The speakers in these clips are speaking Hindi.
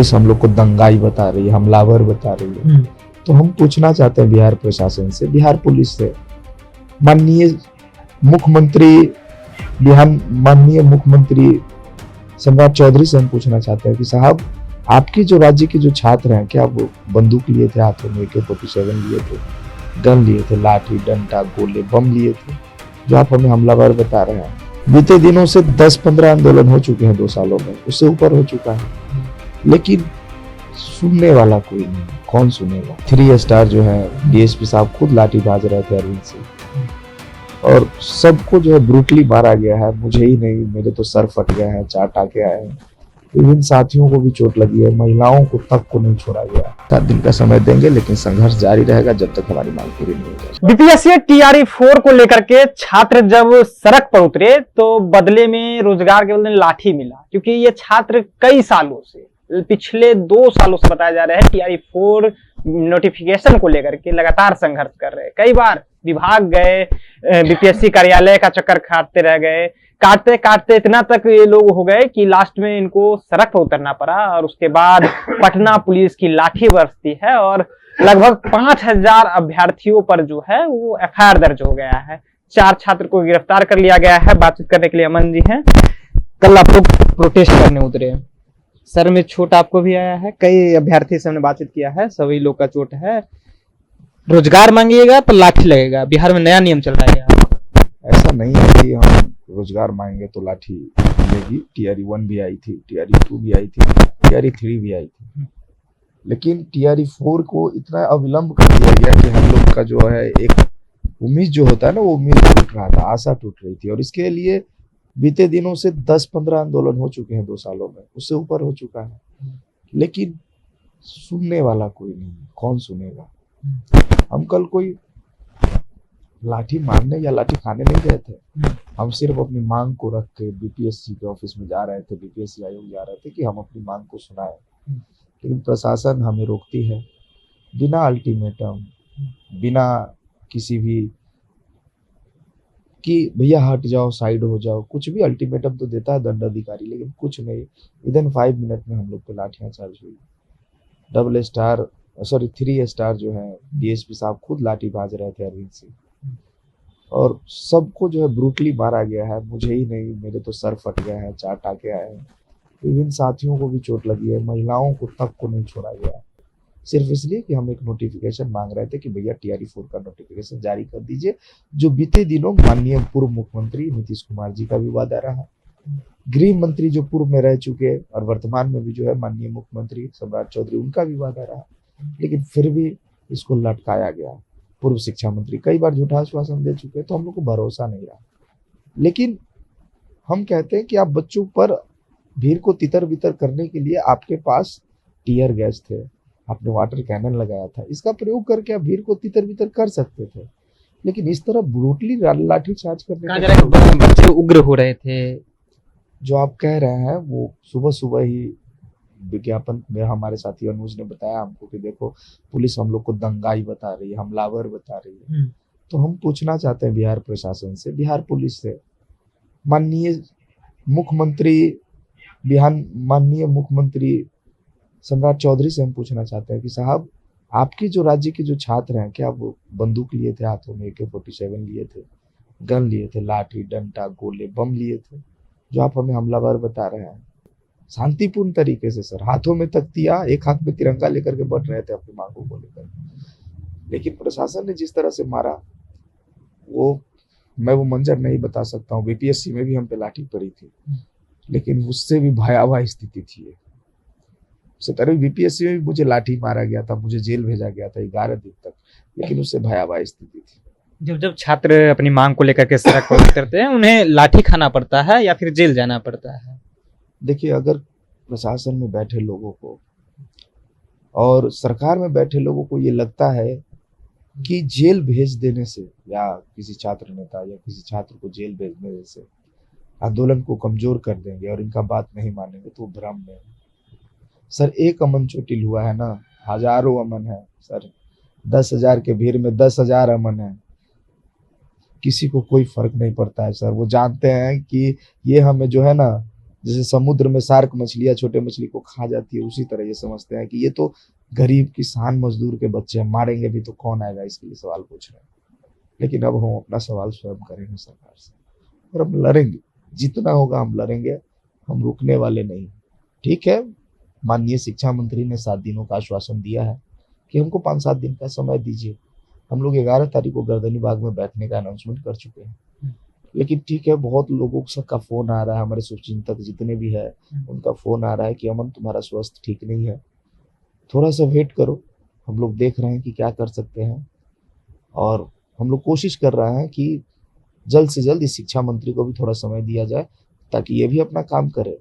पुलिस हम लोग को दंगाई बता रही है, हमलावर बता रही है। तो हम पूछना चाहते हैं बिहार प्रशासन से, बिहार पुलिस से, माननीय मुख्यमंत्री सम्राट चौधरी से हम पूछना चाहते हैं कि साहब, आपकी जो राज्य के जो छात्र हैं, क्या वो बंदूक लिए थे हाथों में, AK-47 लिए थे, गन लिए थे, लाठी डंडा गोले बम लिए थे, जो आप हमें हमलावर बता रहे हैं। बीते दिनों से 10-15 आंदोलन हो चुके हैं 2 सालों में, उससे ऊपर हो चुका है, लेकिन सुनने वाला कोई नहीं। कौन सुनेगा? 3 स्टार जो है DSP साहब खुद लाठी भाज रहे थे अरविंद से, और सबको जो है ब्रूटली मारा गया है। मुझे ही नहीं, मेरे तो सर फट गया है, 4 टाके आए हैं, विभिन्न साथियों को भी चोट लगी है, महिलाओं को तक को नहीं छोड़ा गया। 7 दिन का समय देंगे, लेकिन संघर्ष जारी रहेगा जब तक हमारी मांग पूरी नहीं हो जाए। बीपीएससी TRE-4 को लेकर के छात्र जब सड़क पर उतरे तो बदले में रोजगार के बदले लाठी मिला, क्योंकि ये छात्र कई सालों से, पिछले 2 सालों से बताया जा रहा है TRE-4 नोटिफिकेशन को लेकर के लगातार संघर्ष कर रहे हैं। कई बार विभाग गए, बीपीएससी कार्यालय का चक्कर काटते रह गए, काटते काटते इतना तक ये लोग हो गए कि लास्ट में इनको सड़क पर उतरना पड़ा, और उसके बाद पटना पुलिस की लाठी बरसती है और लगभग 5000 अभ्यर्थियों पर जो है वो FIR दर्ज हो गया है। 4 छात्र को गिरफ्तार कर लिया गया है। बातचीत करने के लिए अमन जी हैं। कल आप लोग प्रोटेस्ट करने उतरे, सर में चोट आपको भी आया है, कई अभ्यर्थी से हमने बातचीत किया है, सभी लोग का चोट है। रोजगार मांगिएगा तो लाठी लगेगा, बिहार में नया नियम चल रहा है। ऐसा नहीं है कि हम रोजगार मांगेंगे तो लाठी मिलेगी। TRE-1 भी आई थी, TRE-2 भी आई थी, TRE-3 भी आई थी, लेकिन TRE-4 को इतना अविलंब कर दिया गया कि हम लोग का जो है एक उम्मीद जो होता है ना, वो उम्मीद टूट रहा था, आशा टूट रही थी। और इसके लिए बीते दिनों से 10-15 आंदोलन हो चुके हैं 2 सालों में, उससे ऊपर हो चुका है, लेकिन सुनने वाला कोई नहीं। कौन सुनेगा? हम कल कोई लाठी मारने या लाठी खाने नहीं गए थे, हम सिर्फ अपनी मांग को रख के BPSC के ऑफिस में जा रहे थे, BPSC आयोग जा रहे थे कि हम अपनी मांग को सुनाएं, लेकिन प्रशासन हमें रोकती है बिना अल्टीमेटम, बिना किसी भी कि भैया हट जाओ, साइड हो जाओ, कुछ भी अल्टीमेटम तो देता है दंडाधिकारी, लेकिन कुछ नहीं। विदिन 5 मिनट में हम लोग पे लाठियां चार्ज हुई। 3 स्टार जो है DSP साहब खुद लाठी भाज रहे थे अरविंद से, और सबको जो है ब्रूटली मारा गया है। मुझे ही नहीं, मेरे तो सर फट गया है, 4 टाके आए हैं, विभिन्न साथियों को भी चोट लगी है, महिलाओं को तक को नहीं छोड़ा गया, सिर्फ इसलिए कि हम एक नोटिफिकेशन मांग रहे थे कि भैया TRE-4 का नोटिफिकेशन जारी कर दीजिए, जो बीते दिनों माननीय पूर्व मुख्यमंत्री नीतीश कुमार जी का भी वादा रहा, गृह मंत्री जो पूर्व में रह चुके और वर्तमान में भी जो है माननीय मुख्यमंत्री सम्राट चौधरी, उनका भी वादा रहा, लेकिन फिर भी इसको लटकाया गया। पूर्व शिक्षा मंत्री कई बार झूठा आश्वासन दे चुके, तो हम लोग को भरोसा नहीं रहा। लेकिन हम कहते हैं कि आप बच्चों पर भीड़ को तितर बितर करने के लिए आपके पास टीयर गैस थे, आपने वाटर कैनन लगाया था, इसका प्रयोग करके आप भीड़ को तितर बितर कर सकते थे, लेकिन इस तरह ब्रूटली लाठी चार्ज करने बच्चे उग्र हो रहे थे। जो आप कह रहे हैं वो सुबह सुबह ही विज्ञापन में हमारे साथी अनुज ने बताया हमको कि देखो पुलिस हम लोग को दंगाई बता रही है, हमलावर बता रही है। तो हम पूछना चाहते हैं बिहार प्रशासन से, बिहार पुलिस से, माननीय मुख्यमंत्री सम्राट चौधरी से हम पूछना चाहते हैं कि साहब, आपकी जो राज्य के जो छात्र हैं, क्या वो बंदूक लिए थे हाथों में, AK-47 लिए थे, गन लिए थे, लाठी डंडा गोले बम लिए थे, जो आप हमें हमलावर बता रहे हैं? शांतिपूर्ण तरीके से सर, हाथों में तख्तियां, एक हाथ में तिरंगा लेकर के बढ़ रहे थे अपनी मांगों को लेकर, लेकिन प्रशासन ने जिस तरह से मारा, मैं वो मंजर नहीं बता सकता हूँ। BPSC में भी हम पे लाठी पड़ी थी, लेकिन उससे भी भयावह स्थिति थी। उससे तरह BPSC में भी मुझे लाठी मारा गया था, मुझे जेल भेजा गया था 11 दिन तक, लेकिन उससे भयावह स्थिति थी। जब छात्र अपनी मांग को लेकर के सड़क पर उतरते हैं, उन्हें लाठी खाना पड़ता है या फिर जेल जाना पड़ता है? देखिए, अगर प्रशासन में बैठे लोगों को और सरकार में बैठे लोगों को ये लगता है कि जेल भेज देने से या किसी छात्र नेता या किसी छात्र को जेल भेजने से आंदोलन को कमजोर कर देंगे और इनका बात नहीं मानेंगे, तो भ्रम में सर। एक अमन चोटिल हुआ है ना, हजारों अमन है सर। 10,000 के भीड़ में 10,000 अमन है, किसी को कोई फर्क नहीं पड़ता है सर। वो जानते हैं कि ये हमें जो है ना जैसे समुद्र में शार्क मछलियां छोटे मछली को खा जाती है, उसी तरह ये समझते हैं कि ये तो गरीब किसान मजदूर के बच्चे हैं, मारेंगे भी तो कौन आएगा, इसके लिए सवाल पूछ रहे हैं। लेकिन अब हम अपना सवाल स्वयं करेंगे सरकार से, और हम लड़ेंगे, जितना होगा हम लड़ेंगे, हम रुकने वाले नहीं। ठीक है, माननीय शिक्षा मंत्री ने 7 दिनों का आश्वासन दिया है कि हमको 5-7 दिन का समय दीजिए। हम लोग 11 तारीख को गर्दनी बाग में बैठने का अनाउंसमेंट कर चुके हैं। लेकिन ठीक है, बहुत लोगों का फोन आ रहा है, हमारे शुभचिंतक जितने भी है उनका फोन आ रहा है कि अमन तुम्हारा स्वास्थ्य ठीक नहीं है, थोड़ा सा वेट करो। हम लोग देख रहे हैं कि क्या कर सकते हैं, और हम लोग कोशिश कर रहे हैं कि जल्द से जल्द इस शिक्षा मंत्री को भी थोड़ा समय दिया जाए ताकि ये भी अपना काम करे।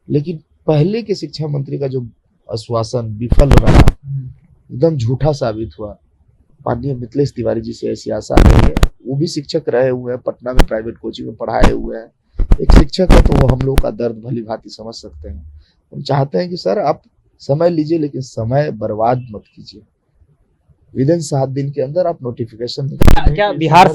लेकिन पहले के शिक्षा मंत्री का जो आश्वासन विफल रहा, एकदम झूठा साबित हुआ। माननीय मिथिलेश तिवारी जी से ऐसी आशा नहीं है, वो भी शिक्षक रहे हुए हैं, पटना में प्राइवेट कोचिंग में पढ़ाए हुए हैं। एक शिक्षक है तो वो हम लोग का दर्द भली भांति समझ सकते हैं। हम चाहते हैं कि सर आप समय लीजिए, लेकिन समय बर्बाद मत कीजिए। विदिन 7 दिन के अंदर आप नोटिफिकेशन क्या बिहार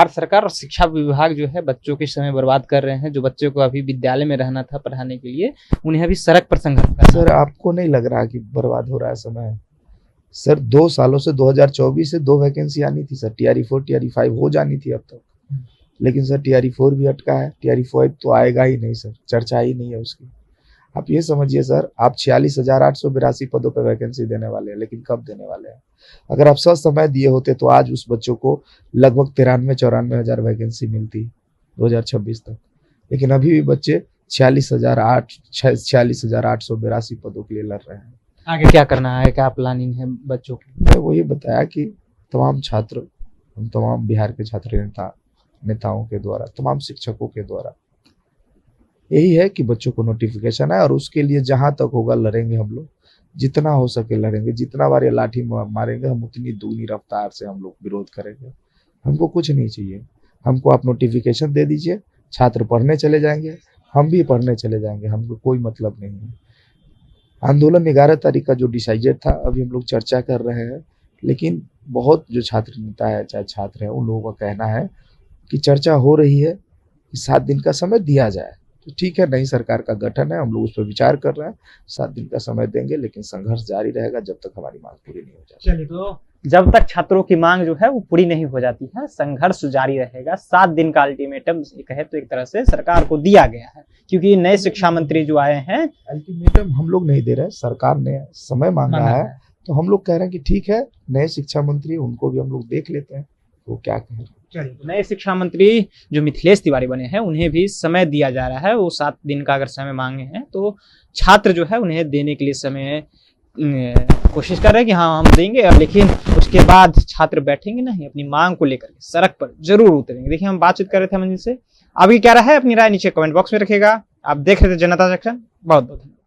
सरकार और शिक्षा विभाग जो है बच्चों के समय बर्बाद कर रहे हैं? जो बच्चों को अभी विद्यालय में रहना था पढ़ाने के लिए, उन्हें अभी सड़क पर संघर्ष करना है। सर आपको नहीं लग रहा कि बर्बाद हो रहा है समय? सर 2 सालों से 2024 से 2 वैकेंसी आनी थी सर, TRE 4 TRE 5 हो जानी थी अब तक। लेकिन सर TRE 4 भी अटका है, TRE 5 तो आएगा ही नहीं सर, चर्चा ही नहीं है उसकी। आप ये समझिए सर, आप 46,882 पदों पर वैकेंसी देने वाले हैं, लेकिन कब देने वाले हैं? अगर आप समय दिए होते तो आज उस बच्चों को लगभग 93-94 हजार वैकेंसी मिलती 2026 तक। लेकिन अभी भी बच्चे 46,882 पदों के लिए लड़ रहे हैं। आगे क्या करना है, क्या प्लानिंग है बच्चों की? मैं वही बताया कि तमाम छात्र, हम तमाम बिहार के छात्र नेताओं के द्वारा, तमाम शिक्षकों के द्वारा यही है कि बच्चों को नोटिफिकेशन है, और उसके लिए जहां तक होगा लड़ेंगे हम लोग, जितना हो सके लड़ेंगे। जितना बार ये लाठी मारेंगे हम उतनी दुगनी रफ्तार से हम लोग विरोध करेंगे। हमको कुछ नहीं चाहिए, हमको आप नोटिफिकेशन दे दीजिए, छात्र पढ़ने चले जाएंगे, हम भी पढ़ने चले जाएंगे, हमको कोई मतलब नहीं है। आंदोलन 11 तारीख का जो डिसाइडेड था, अभी हम लोग चर्चा कर रहे हैं, लेकिन बहुत जो छात्र नेता है, चाहे छात्र है, उन लोगों का कहना है कि चर्चा हो रही है कि 7 दिन का समय दिया जाए। तो ठीक है, नई सरकार का गठन है, हम लोग उस पर विचार कर रहे हैं, 7 दिन का समय देंगे, लेकिन संघर्ष जारी रहेगा जब तक हमारी मांग पूरी नहीं हो जाती। चलिए, तो जब तक छात्रों की मांग जो है वो पूरी नहीं हो जाती है, संघर्ष जारी रहेगा। 7 दिन का अल्टीमेटम कहे तो एक तरह से सरकार को दिया गया है, क्योंकि नए शिक्षा मंत्री जो आए हैं। अल्टीमेटम हम लोग नहीं दे रहे, सरकार ने समय मांगा है, तो हम लोग कह रहे हैं कि ठीक है, नए शिक्षा मंत्री, उनको भी हम लोग देख लेते हैं वो क्या कह रहे हैं। नए शिक्षा मंत्री जो मिथिलेश तिवारी बने हैं, उन्हें भी समय दिया जा रहा है। वो 7 दिन का अगर समय मांगे हैं तो छात्र जो है उन्हें देने के लिए समय कोशिश कर रहे हैं कि हाँ हम देंगे, लेकिन उसके बाद छात्र बैठेंगे नहीं, अपनी मांग को लेकर के सड़क पर जरूर उतरेंगे। देखिए, हम बातचीत कर रहे थे अमन जी से। अभी क्या रहा है, अपनी राय नीचे कमेंट बॉक्स में रखिएगा। आप देख रहे थे जनता जंक्शन। बहुत बहुत धन्यवाद।